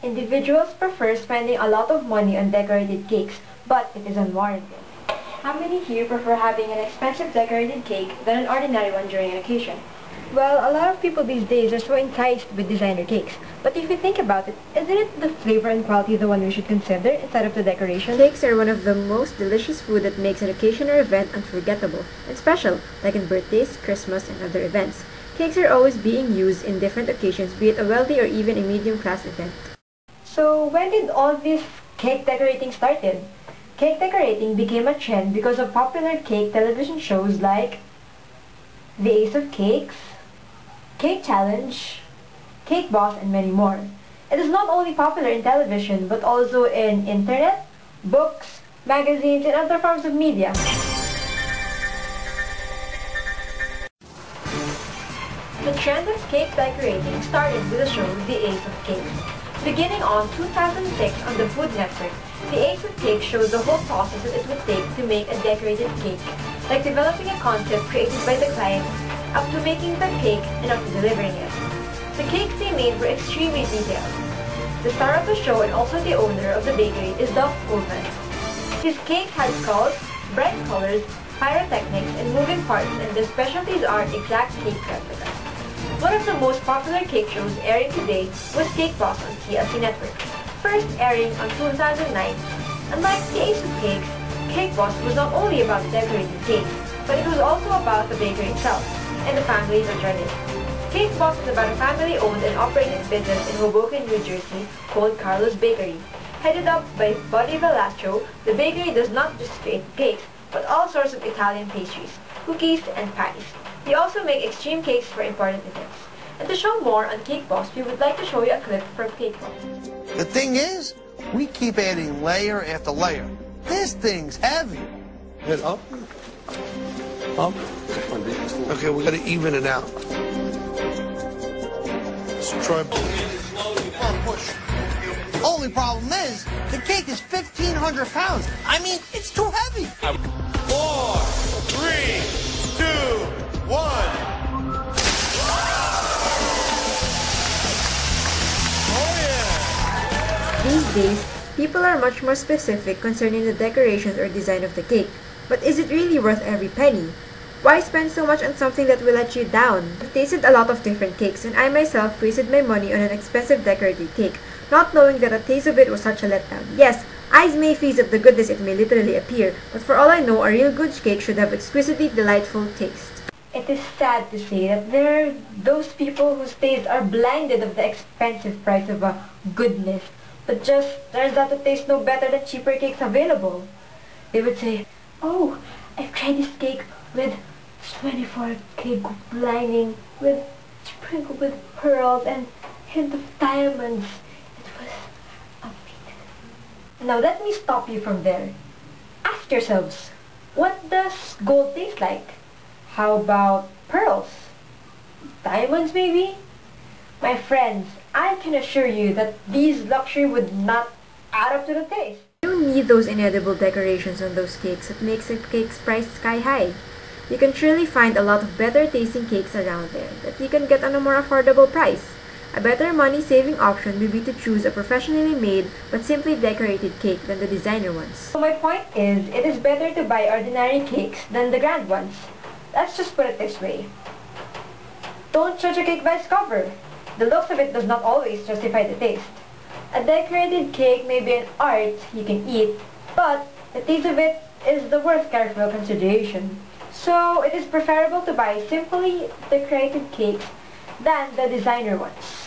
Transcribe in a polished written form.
Individuals prefer spending a lot of money on decorated cakes, but it is unwarranted. How many here prefer having an expensive decorated cake than an ordinary one during an occasion? Well, a lot of people these days are so enticed with designer cakes. But if you think about it, isn't it the flavor and quality the one we should consider instead of the decoration? Cakes are one of the most delicious food that makes an occasion or event unforgettable and special, like in birthdays, Christmas, and other events. Cakes are always being used in different occasions, be it a wealthy or even a medium-class event. So when did all this cake decorating started? Cake decorating became a trend because of popular cake television shows like The Ace of Cakes, Cake Challenge, Cake Boss, and many more. It is not only popular in television but also in internet, books, magazines, and other forms of media. The trend of cake decorating started with the show The Ace of Cakes. Beginning on 2006 on the Food Network, The Ace of Cakes shows the whole process that it would take to make a decorated cake, like developing a concept created by the client up to making the cake and up to delivering it. The cakes they made were extremely detailed. The star of the show and also the owner of the bakery is Duff Goldman. His cake had skulls, bright colors, pyrotechnics, and moving parts, and their specialties are exact cake replicas. One of the most popular cake shows airing today was Cake Boss on TLC Network, first airing on 2009. Unlike The Ace of Cakes, Cake Boss was not only about decorating cakes, but it was also about the bakery itself and the families that run it. Cake Boss is about a family-owned and operated business in Hoboken, New Jersey called Carlo's Bakery. Headed up by Buddy Velastro, the bakery does not just create cakes, but all sorts of Italian pastries, cookies, and pies. They also make extreme cakes for important events. And to show more on Cake Boss, we would like to show you a clip from Cake Boss. The thing is, we keep adding layer after layer. This thing's heavy. Head up. Up. Okay, we gotta even it out. Let's try. Push. Only problem is, the cake is 1,500 pounds. I mean, it's too heavy. 4, 3, 2, 1. These days, people are much more specific concerning the decorations or design of the cake. But is it really worth every penny? Why spend so much on something that will let you down? I've tasted a lot of different cakes, and I myself wasted my money on an expensive decorated cake, not knowing that the taste of it was such a letdown. Yes, eyes may feast at the goodness it may literally appear, but for all I know, a real good cake should have exquisitely delightful taste. It is sad to say that there are those people whose tastes are blinded of the expensive price of a goodness, but just turns out to taste no better than cheaper cakes available. They would say, "Oh, I've tried this cake with 24K lining, with sprinkled with pearls and hint of diamonds. It was amazing." Now let me stop you from there. Ask yourselves, what does gold taste like? How about pearls? Diamonds maybe? My friends, I can assure you that these luxury would not add up to the taste. You don't need those inedible decorations on those cakes that makes a cake's price sky high. You can surely find a lot of better tasting cakes around there that you can get on a more affordable price. A better money-saving option would be to choose a professionally made but simply decorated cake than the designer ones. So my point is, it is better to buy ordinary cakes than the grand ones. Let's just put it this way. Don't judge a cake by its cover. The looks of it does not always justify the taste. A decorated cake may be an art you can eat, but the taste of it is the worth careful consideration. So it is preferable to buy simply decorated cakes than the designer ones.